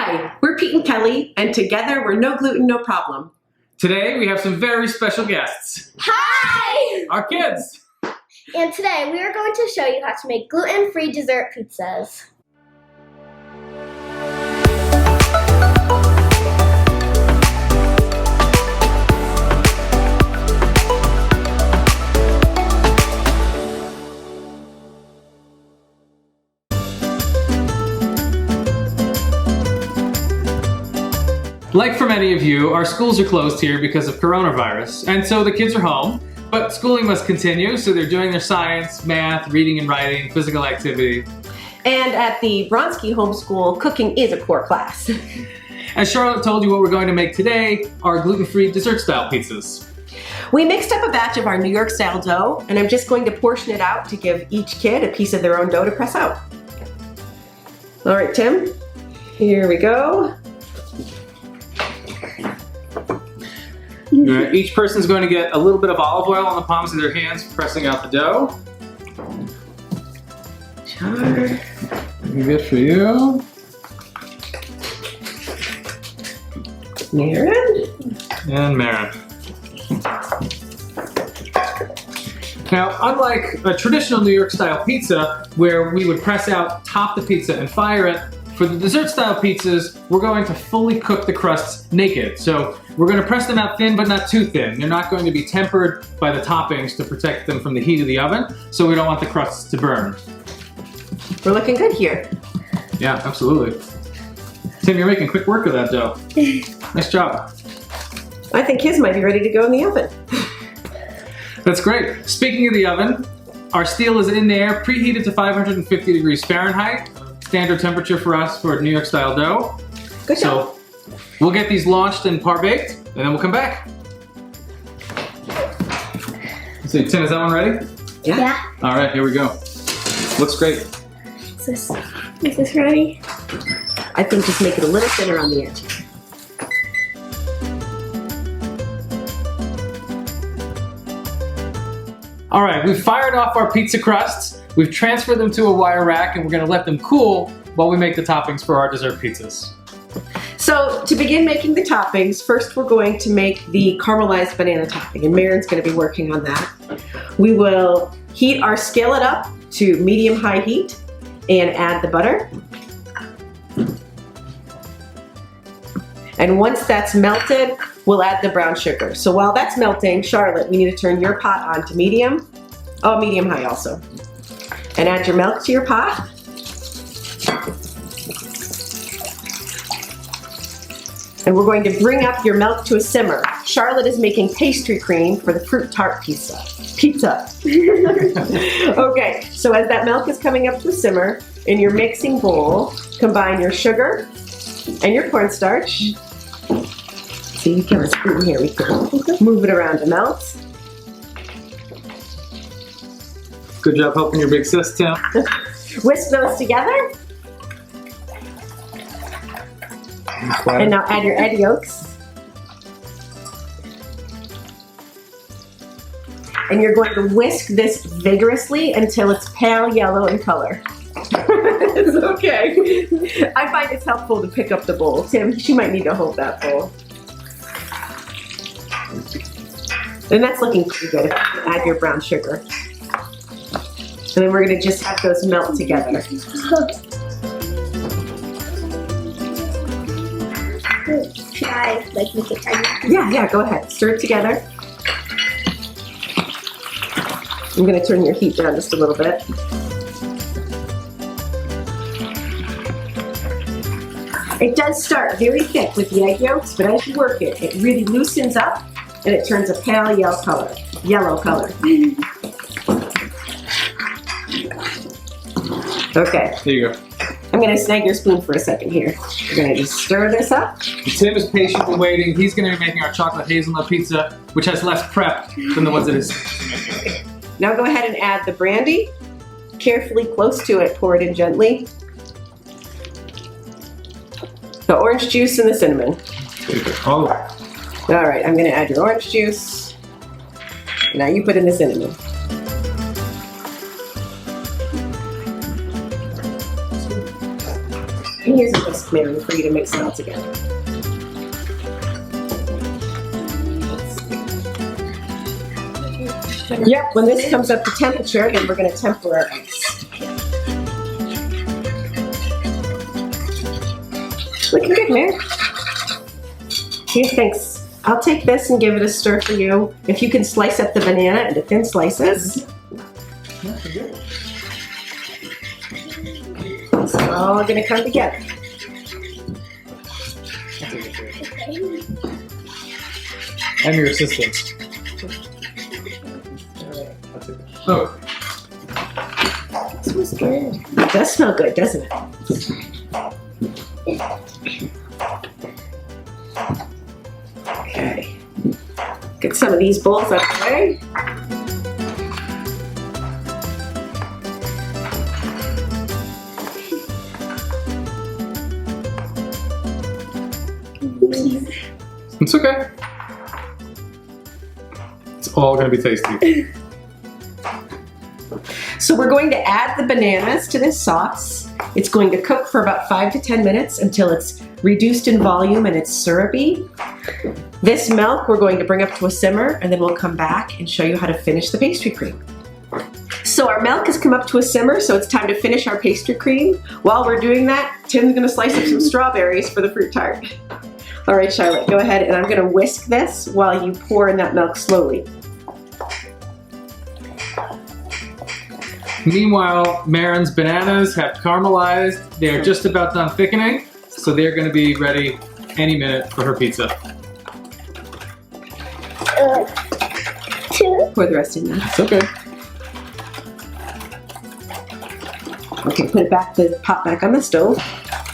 Hi, we're Pete and Kelly, and together we're No Gluten, No Problem. Today we have some very special guests. Hi! Our kids! And today we are going to show you how to make gluten-free dessert pizzas. Like for many of you, our schools are closed here because of coronavirus, and so the kids are home, but schooling must continue, so they're doing their science, math, reading and writing, physical activity. And at the Bronski Homeschool, cooking is a core class. As Charlotte told you, what we're going to make today are gluten-free dessert-style pizzas. We mixed up a batch of our New York style dough, and I'm just going to portion it out to give each kid a piece of their own dough to press out. All right, Tim, here we go. Each person's going to get a little bit of olive oil on the palms of their hands, pressing out the dough. Char. Good for you. Maren. And Maren. Now, unlike a traditional New York style pizza, where we would press out, top the pizza, and fire it, for the dessert style pizzas, we're going to fully cook the crusts naked. So we're going to press them out thin, but not too thin. They're not going to be tempered by the toppings to protect them from the heat of the oven, so we don't want the crusts to burn. We're looking good here. Yeah, absolutely. Tim, you're making quick work of that dough. Nice job. I think his might be ready to go in the oven. That's great. Speaking of the oven, our steel is in there, preheated to 550 degrees Fahrenheit. Standard temperature for us for New York style dough. Good job. So we'll get these launched and par baked, and then we'll come back. Let's see, Tim, is that one ready? Yeah. All right, here we go. Looks great. Is this ready? I think just make it a little thinner on the edge. All right, we've fired off our pizza crusts. We've transferred them to a wire rack, and we're gonna let them cool while we make the toppings for our dessert pizzas. So to begin making the toppings, first we're going to make the caramelized banana topping, and Maren's going to be working on that. We will heat our skillet up to medium-high heat and add the butter. And once that's melted, we'll add the brown sugar. So while that's melting, Charlotte, we need to turn your pot on to medium. Oh, medium-high also. And add your milk to your pot. And we're going to bring up your milk to a simmer. Charlotte is making pastry cream for the fruit tart pizza. Okay, so as that milk is coming up to a simmer, in your mixing bowl, combine your sugar and your cornstarch. So you can spoon here, we can move it around to melt. Good job helping your big sis, Tim. Whisk those together. And now add your egg yolks. And you're going to whisk this vigorously until it's pale yellow in color. It's okay. I find it's helpful to pick up the bowl. Tim, she might need to hold that bowl. And that's looking pretty good. Add your brown sugar. And then we're going to just have those melt together. Should I make it tiny? Yeah, go ahead. Stir it together. I'm going to turn your heat down just a little bit. It does start very thick with the egg yolks, but as you work it, it really loosens up and it turns a pale yellow color. Okay. There you go. I'm going to snag your spoon for a second here. We're going to just stir this up. Tim is patiently waiting. He's going to be making our chocolate-hazelnut pizza, which has less prep than the ones that his sis is making. Now go ahead and add the brandy. Carefully close to it, pour it in gently. The orange juice and the cinnamon. All the way. All right, I'm going to add your orange juice. Now you put in the cinnamon. And here's a whisk, Mary, for you to mix it all together. Yep, when this comes up to temperature, then we're going to temper our eggs. Looking good, Mary. Here, thanks. I'll take this and give it a stir for you. If you can slice up the banana into thin slices. It's all going to come together. I'm your assistant. Oh. This was good. It does smell good, doesn't it? Okay. Get some of these bowls out of the way. It's okay. It's all gonna be tasty. So we're going to add the bananas to this sauce. It's going to cook for about 5 to 10 minutes until it's reduced in volume and it's syrupy. This milk we're going to bring up to a simmer, and then we'll come back and show you how to finish the pastry cream. So our milk has come up to a simmer, so it's time to finish our pastry cream. While we're doing that, Tim's gonna slice up some strawberries for the fruit tart. All right, Charlotte, go ahead, and I'm gonna whisk this while you pour in that milk slowly. Meanwhile, Maren's bananas have caramelized. They're just about done thickening, so they're gonna be ready any minute for her pizza. Pour the rest in there. It's okay. Okay, put it back, the pot back on the stove.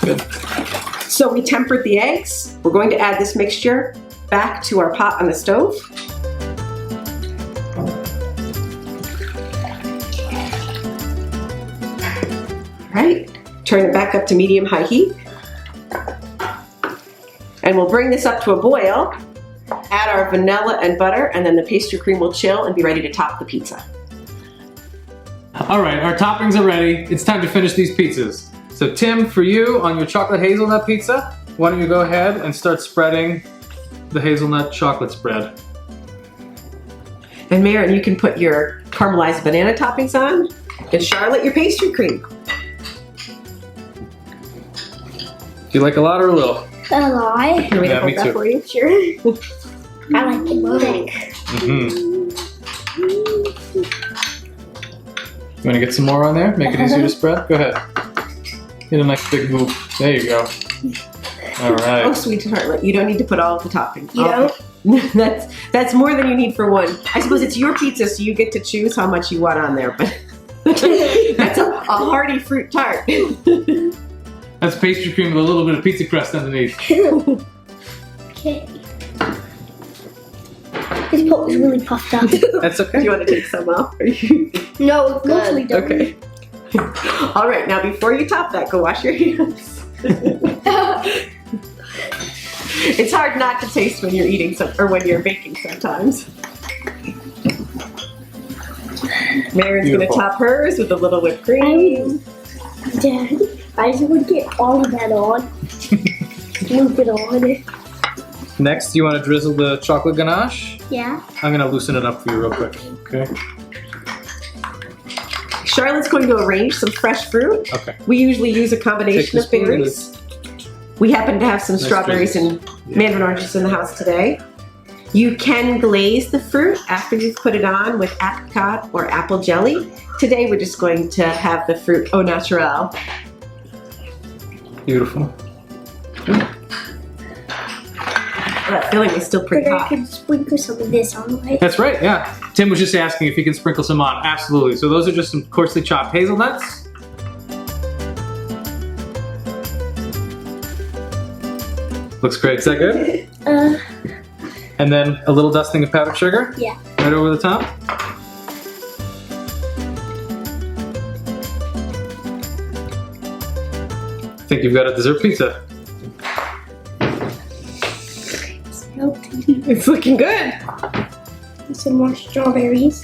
Good. So we tempered the eggs. We're going to add this mixture back to our pot on the stove. All right, turn it back up to medium-high heat. And we'll bring this up to a boil, add our vanilla and butter, and then the pastry cream will chill and be ready to top the pizza. All right, our toppings are ready. It's time to finish these pizzas. So Tim, for you, on your chocolate hazelnut pizza, why don't you go ahead and start spreading the hazelnut chocolate spread. And Maren, you can put your caramelized banana toppings on, and Charlotte, your pastry cream. Do you like a lot or a little? A lot. Can we Yeah, hold me that too. for you? Sure. I like it thick. You want to get some more on there? Make it easier to spread? Go ahead. Get a nice big move. There you go. All Oh, right. sweet Charlotte, you don't need to put all of the toppings. You don't? That's more than you need for one. I suppose it's your pizza, so you get to choose how much you want on there, but that's a hearty fruit tart. That's pastry cream with a little bit of pizza crust underneath. Okay. This pot was really puffed up. That's Do okay. you want to take some off? No, it's mostly done. Okay. All right, now before you top that, go wash your hands. It's hard not to taste when you're eating or when you're baking sometimes. Maren's going to Beautiful. top hers with a little whipped cream. Dad, I just would get all of that on. Move it on. Next, you want to drizzle the chocolate ganache? Yeah. I'm going to loosen it up for you real quick. Okay. Charlotte's going to arrange some fresh fruit. Okay. We usually use a combination Take of the spoon, berries. We happen to have some Nice strawberries choice. and mandarin oranges in the house today. You can glaze the fruit after you've put it on with apricot or apple jelly. Today we're just going to have the fruit au naturel. Beautiful. That filling is still pretty But I hot. could sprinkle some of this on, right? That's right, yeah. Tim was just asking if you can sprinkle some on. Absolutely. So those are just some coarsely chopped hazelnuts. Looks great. Is that good? And then a little dusting of powdered sugar? Yeah. Right over the top? I think you've got a dessert pizza. It's melting. It's looking good. Some more strawberries.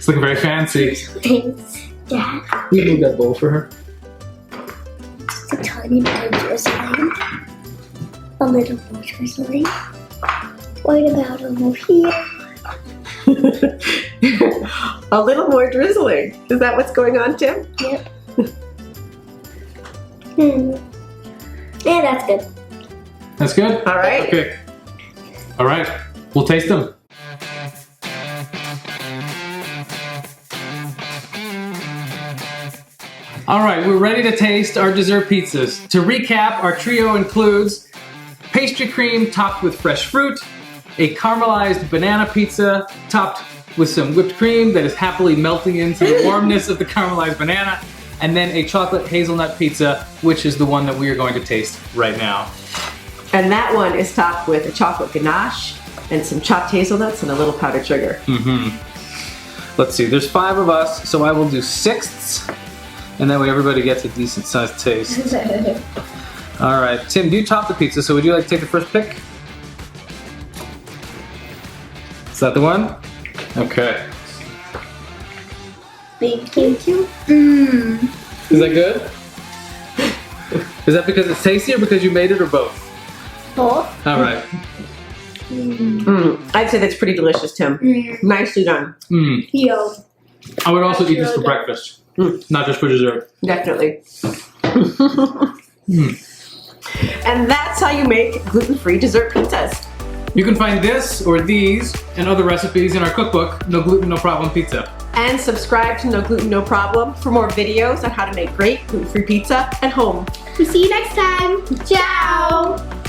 It's looking very fancy. Thanks, Dad. We move that bowl for her. Just a tiny bit of drizzling. A little more drizzling. What about over here? A little more drizzling. Is that what's going on, Tim? Yep. Yeah, that's good. That's good? All right. Okay. All right. We'll taste them. All right, we're ready to taste our dessert pizzas. To recap, our trio includes pastry cream topped with fresh fruit, a caramelized banana pizza topped with some whipped cream that is happily melting into the warmness of the caramelized banana, and then a chocolate hazelnut pizza, which is the one that we are going to taste right now. And that one is topped with a chocolate ganache and some chopped hazelnuts and a little powdered sugar. Let's see, there's 5 of us, so I will do sixths, and that way everybody gets a decent sized taste. All right, Tim, you top the pizza, so would you like to take the first pick? Is that the one? Okay. Thank you. Is that good? Is that because it's tasty or because you made it or both? Both. All right. I'd say that's pretty delicious, Tim. Nicely done. Yo. I would also eat this for breakfast, not just for dessert. Definitely. And that's how you make gluten-free dessert pizzas. You can find this or these and other recipes in our cookbook, No Gluten, No Problem Pizza. And subscribe to No Gluten, No Problem for more videos on how to make great gluten-free pizza at home. We'll see you next time. Ciao.